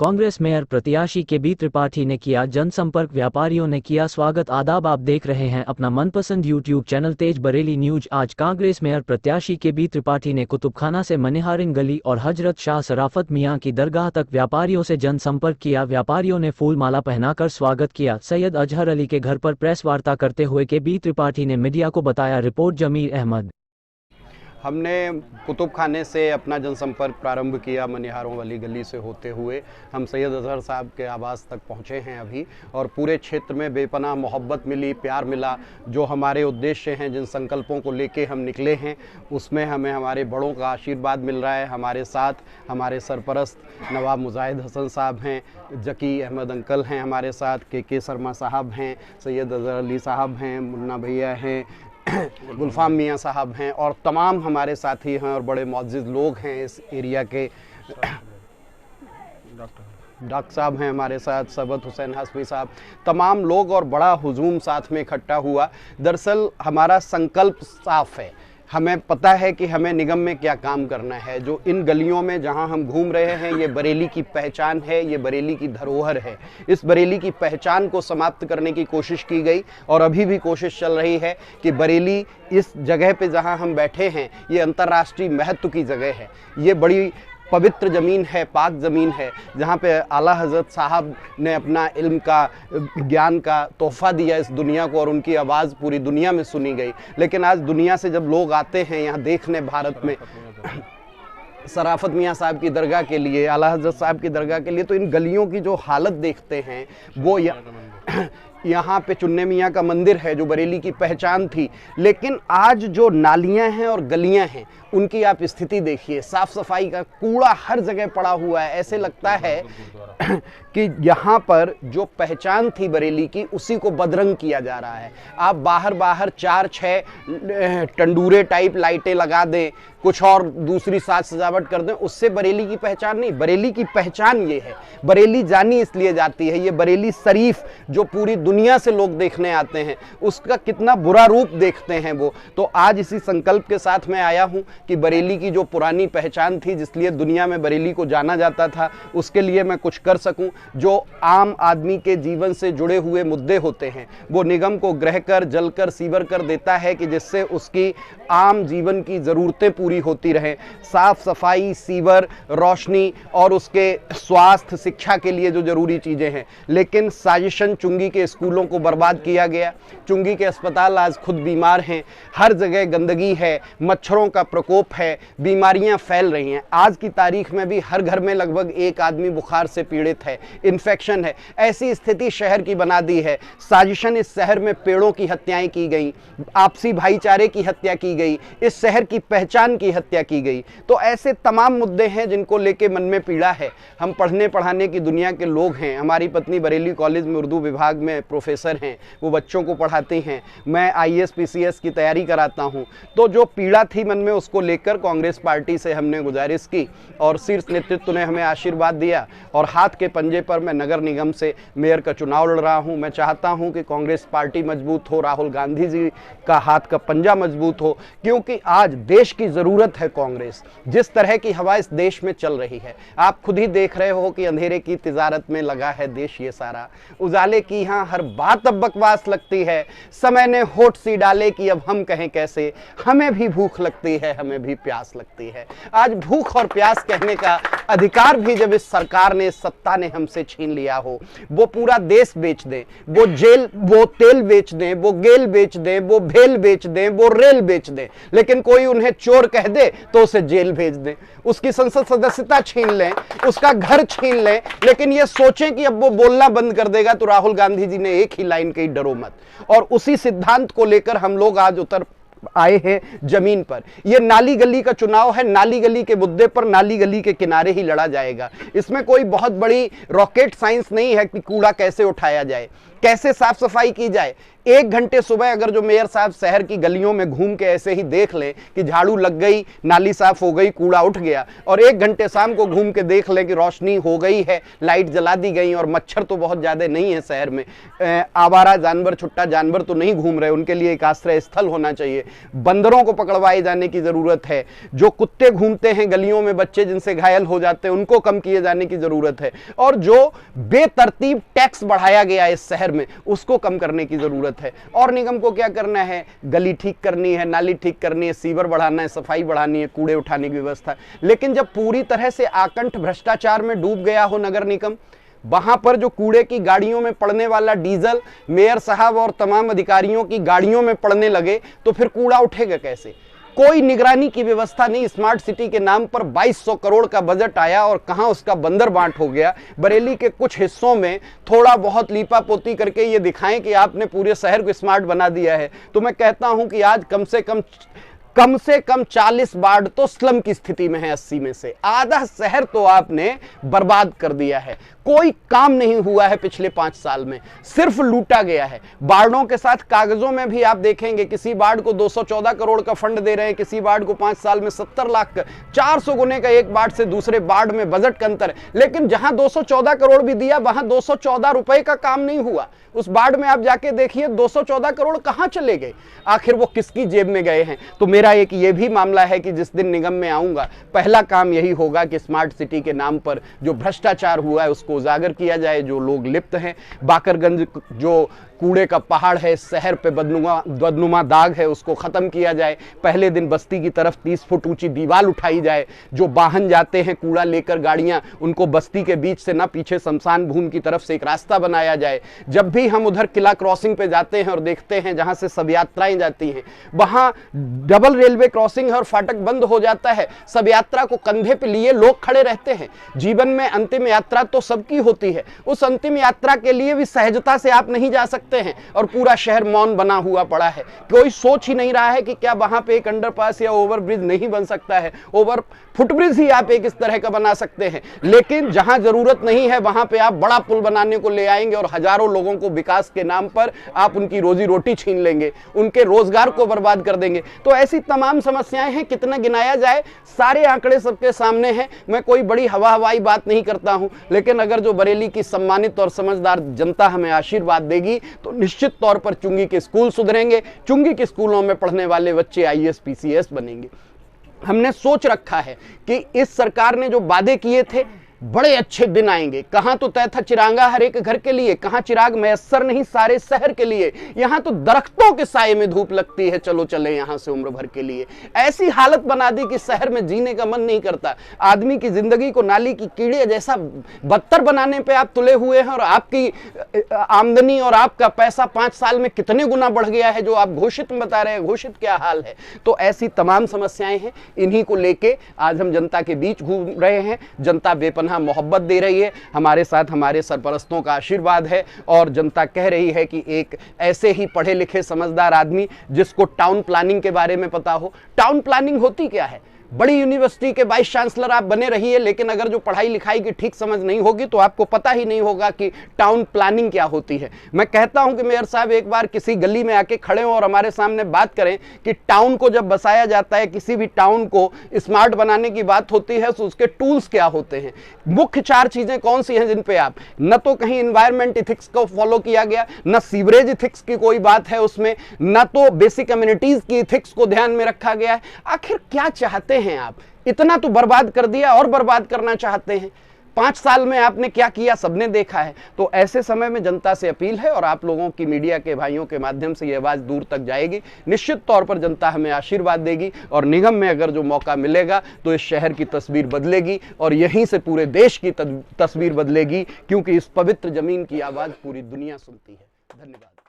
Congress mayor प्रत्याशी के B Tripathi ने किया जनसंपर्क, व्यापारियों ने किया स्वागत। आदाब, आप देख रहे हैं अपना मनपसंद यूट्यूब चैनल तेज बरेली न्यूज। आज कांग्रेस मेयर प्रत्याशी के बी त्रिपाठी ने कुतुबखाना से मनिहारिन गली और हजरत शाह सराफत मियां की दरगाह तक व्यापारियों से जनसंपर्क किया। व्यापारियों ने फूल माला पहनाकर स्वागत किया। सैयद अजहर अली के घर पर प्रेस वार्ता करते हुए के बी त्रिपाठी ने मीडिया को बताया। रिपोर्ट जमीर अहमद। हमने कुतुबखाने से अपना जनसंपर्क प्रारंभ किया। मनिहारों वाली गली से होते हुए हम सैयद अजहर साहब के आवास तक पहुँचे हैं अभी, और पूरे क्षेत्र में बेपनाह मोहब्बत मिली, प्यार मिला। जो हमारे उद्देश्य हैं, जिन संकल्पों को लेके हम निकले हैं, उसमें हमें हमारे बड़ों का आशीर्वाद मिल रहा है। हमारे साथ हमारे सरपरस्त नवाब मुजाहिद हसन साहब हैं, जकी अहमद अंकल हैं, हमारे साथ के शर्मा साहब हैं, सैयद अजहर अली साहब हैं, मुन्ना भैया हैं, गुलफाम मियाँ साहब हैं, और तमाम हमारे साथी हैं और बड़े मुअज़्ज़िज़ लोग हैं इस एरिया के। डॉक्टर साहब हैं हमारे साथ, सबत हुसैन हाशमी साहब, तमाम लोग और बड़ा हुजूम साथ में इकट्ठा हुआ। दरअसल हमारा संकल्प साफ है, हमें पता है कि हमें निगम में क्या काम करना है। जो इन गलियों में जहां हम घूम रहे हैं, ये बरेली की पहचान है, ये बरेली की धरोहर है। इस बरेली की पहचान को समाप्त करने की कोशिश की गई और अभी भी कोशिश चल रही है कि बरेली इस जगह पे जहां हम बैठे हैं, ये अंतर्राष्ट्रीय महत्व की जगह है। ये बड़ी पवित्र ज़मीन है, पाक ज़मीन है, जहाँ पे आला हज़रत साहब ने अपना इल्म का, ज्ञान का तोहफ़ा दिया इस दुनिया को, और उनकी आवाज़ पूरी दुनिया में सुनी गई। लेकिन आज दुनिया से जब लोग आते हैं यहाँ देखने भारत में सराफत मियाँ साहब की दरगाह के लिए, आला हज़रत साहब की दरगाह के लिए, तो इन गलियों की जो हालत देखते हैं वो यहाँ पे चुन्ने मियाँ का मंदिर है जो बरेली की पहचान थी। लेकिन आज जो नालियाँ हैं और गलियाँ हैं, उनकी आप स्थिति देखिए। साफ़ सफाई का कूड़ा हर जगह पड़ा हुआ है। ऐसे लगता है कि यहाँ पर जो पहचान थी बरेली की, उसी को बदरंग किया जा रहा है। आप बाहर 4-6 टंडूरे टाइप लाइटें लगा दें, कुछ और दूसरी साज सजावट कर दें, उससे बरेली की पहचान नहीं। बरेली की पहचान ये है। बरेली जानी इसलिए जाती है, ये बरेली शरीफ जो पूरी दुनिया से लोग देखने आते हैं, उसका कितना बुरा रूप देखते हैं वो। तो आज इसी संकल्प के साथ मैं आया हूँ कि बरेली की जो पुरानी पहचान थी, जिसलिए दुनिया में बरेली को जाना जाता था, उसके लिए मैं कुछ कर सकूं। जो आम आदमी के जीवन से जुड़े हुए मुद्दे होते हैं, वो निगम को ग्रह कर, जल कर, सीवर कर देता है कि जिससे उसकी आम जीवन की ज़रूरतें पूरी होती रहें। साफ सफाई, सीवर, रोशनी और उसके स्वास्थ्य, शिक्षा के लिए जो ज़रूरी चीज़ें हैं। लेकिन साजिशन चुंगी के स्कूलों को बर्बाद किया गया। चुंगी के अस्पताल आज खुद बीमार हैं, हर जगह गंदगी है, मच्छरों का प्रकोप है, बीमारियां फैल रही हैं। आज की तारीख में भी हर घर में लगभग एक आदमी बुखार से पीड़ित है, इन्फेक्शन है। ऐसी स्थिति शहर की बना दी है। साजिशन इस शहर में पेड़ों की हत्याएं की गई, आपसी भाईचारे की हत्या की गई, इस शहर की पहचान की हत्या की गई। तो ऐसे तमाम मुद्दे हैं जिनको लेके मन में पीड़ा है। हम पढ़ने पढ़ाने की दुनिया के लोग हैं। हमारी पत्नी बरेली कॉलेज में उर्दू विभाग में प्रोफेसर हैं, वो बच्चों को पढ़ाती हैं। मैं IAS PCS की तैयारी कराता हूँ। तो जो पीड़ा थी मन में, उसको लेकर कांग्रेस पार्टी से हमने गुजारिश की और शीर्ष नेतृत्व ने हमें आशीर्वाद दिया, और हाथ के पंजे पर मैं नगर निगम से मेयर का चुनाव लड़ रहा हूं। मैं चाहता हूं कि कांग्रेस पार्टी मजबूत हो, राहुल गांधी जी का हाथ का पंजा मजबूत हो, क्योंकि आज देश की ज़रूरत है कांग्रेस। जिस तरह की हवा इस देश में चल रही है, आप खुद ही देख रहे हो कि अंधेरे की तिजारत में लगा है देश ये सारा। उजाले की यहाँ हर बात अब बकवास लगती है। समय ने होठ सी डाले कि अब हम कहें कैसे, हमें भी भूख लगती है, हमें भी प्यास लगती है। आज भूख और प्यास कहने का अधिकार भी जब इस सरकार ने, सत्ता ने हमसे छीन लिया हो, वो पूरा देश बेच दें, वो जेल, वो तेल बेच दें, वो गेल बेच दें, वो भेल बेच दें, वो रेल बेच दें, लेकिन कोई उन्हें चोर कह दे तो उसे जेल भेज दें, उसकी संसद सदस्यता छीन लें, उसका घर छीन लें, लेकिन ये सोचें कि अब वो बोलना बंद कर देगा। तो राहुल गांधी जी ने एक ही लाइन कही, डरो मत। और उसी सिद्धांत को लेकर हम लोग आज उतर आए हैं जमीन पर। ये नाली गली का चुनाव है। नाली गली के मुद्दे पर नाली गली के किनारे ही लड़ा जाएगा। इसमें कोई बहुत बड़ी रॉकेट साइंस नहीं है कि कूड़ा कैसे उठाया जाए, कैसे साफ सफाई की जाए। 1 घंटे सुबह अगर जो मेयर साहब शहर की गलियों में घूम के ऐसे ही देख लें कि झाड़ू लग गई, नाली साफ हो गई, कूड़ा उठ गया, और 1 घंटे शाम को घूम के देख लें कि रोशनी हो गई है, लाइट जला दी गई और मच्छर तो बहुत ज़्यादा नहीं है शहर में, आवारा जानवर, छुट्टा जानवर तो नहीं घूम रहे, उनके लिए एक आश्रय स्थल होना चाहिए, बंदरों को पकड़वाए जाने की ज़रूरत है, जो कुत्ते घूमते हैं गलियों में, बच्चे जिनसे घायल हो जाते हैं, उनको कम किए जाने की ज़रूरत है, और जो बेतरतीब टैक्स बढ़ाया गया है इस शहर में उसको कम करने की ज़रूरत है। और निगम को क्या करना है? गली ठीक करनी है, नाली ठीक करनी है, सीवर बढ़ाना है, सफाई बढ़ानी है, कूड़े उठाने की व्यवस्था। लेकिन जब पूरी तरह से आकंठ भ्रष्टाचार में डूब गया हो नगर निगम, वहां पर जो कूड़े की गाड़ियों में पड़ने वाला डीजल मेयर साहब और तमाम अधिकारियों की गाड़ियों में पड़ने लगे, तो फिर कूड़ा उठेगा कैसे? कोई निगरानी की व्यवस्था नहीं। स्मार्ट सिटी के नाम पर 2200 करोड़ का बजट आया और कहां उसका बंदर बांट हो गया। बरेली के कुछ हिस्सों में थोड़ा बहुत लीपापोती करके ये दिखाएं कि आपने पूरे शहर को स्मार्ट बना दिया है, तो मैं कहता हूं कि आज कम से कम 40 वार्ड तो स्लम की स्थिति में है। 80 में से आधा शहर तो आपने बर्बाद कर दिया है। कोई काम नहीं हुआ है पिछले 5 साल में, सिर्फ लूटा गया है। वार्डों के साथ कागजों में भी आप देखेंगे किसी वार्ड को 214 करोड़ का फंड दे रहे हैं, किसी वार्ड को 5 साल में 70 लाख का, 400 गुने का एक वार्ड से दूसरे वार्ड में बजट का अंतर है। लेकिन जहां 214 करोड़ भी दिया वहां 214 रुपए का काम नहीं हुआ। उस वार्ड में आप जाके देखिए 214 करोड़ कहां चले गए, आखिर वो किसकी जेब में गए हैं। तो मेरा एक ये भी मामला है कि जिस दिन निगम में आऊंगा पहला काम यही होगा कि स्मार्ट सिटी के नाम पर जो भ्रष्टाचार हुआ है उसको उजागर किया जाए, जो लोग लिप्त हैं। बाकरगंज जो कूड़े का पहाड़ है, शहर पे बदनुमा दाग है, उसको खत्म किया जाए। पहले दिन बस्ती की तरफ 30 फुट ऊंची दीवार उठाई जाए। जो वाहन जाते हैं कूड़ा लेकर गाड़ियां, उनको बस्ती के बीच से ना पीछे शमशान भूमि की तरफ से एक रास्ता बनाया जाए। जब भी हम उधर किला क्रॉसिंग पे जाते हैं और देखते हैं जहां से सब यात्राएं जाती हैं, वहां डबल रेलवे क्रॉसिंग है और फाटक बंद हो जाता है। सब यात्रा को कंधे पे लिए लोग खड़े रहते हैं। जीवन में अंतिम यात्रा तो सबकी होती है, उस अंतिम यात्रा के लिए भी सहजता से आप नहीं जा सकते हैं और पूरा शहर मौन बना हुआ पड़ा है। कोई सोच ही नहीं रहा है कि क्या वहां पे एक अंडरपास या ओवरब्रिज नहीं बन सकता है। ओवर फुटब्रिज ही आप एक इस तरह का बना सकते हैं, लेकिन जहां जरूरत नहीं है वहां पे आप बड़ा पुल बनाने को ले आएंगे और हजारों लोगों को विकास के नाम पर आप उनकी रोजी रोटी छीन लेंगे, उनके रोजगार को बर्बाद कर देंगे। तो ऐसी तमाम समस्याएं हैं, कितना गिनाया जाए, सारे आंकड़े सबके सामने हैं। मैं कोई बड़ी हवाई बात नहीं करता हूं, लेकिन अगर जो बरेली की सम्मानित और समझदार जनता हमें आशीर्वाद देगी तो निश्चित तौर पर चुंगी के स्कूल सुधरेंगे, चुंगी के स्कूलों में पढ़ने वाले बच्चे IAS PCS बनेंगे। हमने सोच रखा है कि इस सरकार ने जो वादे किए थे बड़े अच्छे दिन आएंगे। कहां तो तय था चिरांगा हर एक घर के लिए, कहां चिराग मैसर नहीं सारे शहर के लिए। यहां तो दरख्तों के साये में धूप लगती है, चलो चले यहां से उम्र भर के लिए। ऐसी हालत बना दी कि शहर में जीने का मन नहीं करता। आदमी की जिंदगी को नाली की कीड़े जैसा बदतर बनाने पे आप तुले हुए हैं और आपकी आमदनी और आपका पैसा 5 साल में कितने गुना बढ़ गया है जो आप घोषित में बता रहे हैं। घोषित क्या हाल है? तो ऐसी तमाम समस्याएं हैं, इन्हीं को लेके आज हम जनता के बीच घूम रहे हैं। जनता बेपनाह मोहब्बत दे रही है, हमारे साथ हमारे सरपरस्तों का आशीर्वाद है और जनता कह रही है कि एक ऐसे ही पढ़े लिखे समझदार आदमी जिसको टाउन प्लानिंग के बारे में पता हो। टाउन प्लानिंग होती क्या है? बड़ी यूनिवर्सिटी के वाइस चांसलर आप बने रहिए, लेकिन अगर जो पढ़ाई लिखाई की ठीक समझ नहीं होगी तो आपको पता ही नहीं होगा कि टाउन प्लानिंग क्या होती है। मैं कहता हूं कि मेयर साहब एक बार किसी गली में आके खड़े हों और हमारे सामने बात करें कि टाउन को जब बसाया जाता है, किसी भी टाउन को स्मार्ट बनाने की बात होती है तो उसके टूल्स क्या होते हैं, मुख्य 4 चीजें कौन सी हैं जिन पे आप न तो कहीं एनवायरमेंट इथिक्स को फॉलो किया गया, न सीवरेज इथिक्स की कोई बात है उसमें, न तो बेसिक कम्युनिटीज की इथिक्स को ध्यान में रखा गया है। आखिर क्या चाहते हैं आप? इतना तो बर्बाद कर दिया और बर्बाद करना चाहते हैं। 5 साल में आपने क्या किया सबने देखा है। तो ऐसे समय में जनता से अपील है और आप लोगों की मीडिया के भाइयों के माध्यम से ये आवाज दूर तक जाएगी। निश्चित तौर पर जनता हमें आशीर्वाद देगी और निगम में अगर जो मौका मिलेगा तो इस शहर की तस्वीर बदलेगी और यहीं से पूरे देश की तस्वीर बदलेगी, क्योंकि इस पवित्र जमीन की आवाज पूरी दुनिया सुनती है। धन्यवाद।